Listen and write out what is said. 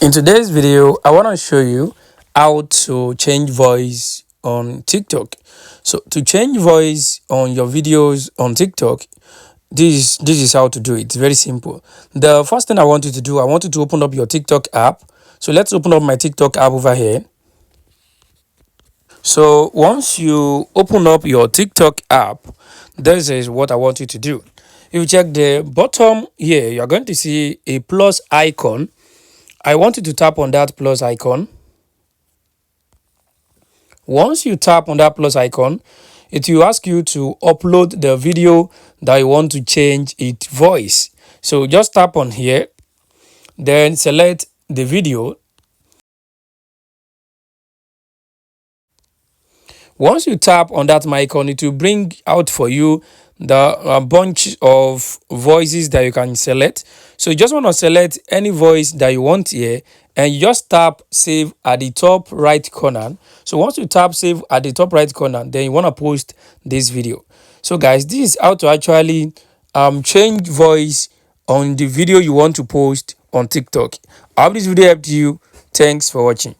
In today's video, I want to show you how to change voice on TikTok. So to change voice on your videos on TikTok, this is how to do it. It's very simple. The first thing I want you to do, I want you to open up your TikTok app. So let's open up my TikTok app over here. So once you open up your TikTok app, this is what I want you to do. If you check the bottom here, you're going to see a plus icon. I want you to tap on that plus icon. Once you tap on that plus icon, it will ask you to upload the video that you want to change its voice. So just tap on here, then select the video. Once you tap on that icon, it will bring out for you the bunch of voices that you can select. So you just want to select any voice that you want here, and you just tap save at the top right corner. So once you tap save at the top right corner, then you want to post this video. So guys, this is how to actually change voice on the video you want to post on TikTok. I hope this video helped you. Thanks for watching.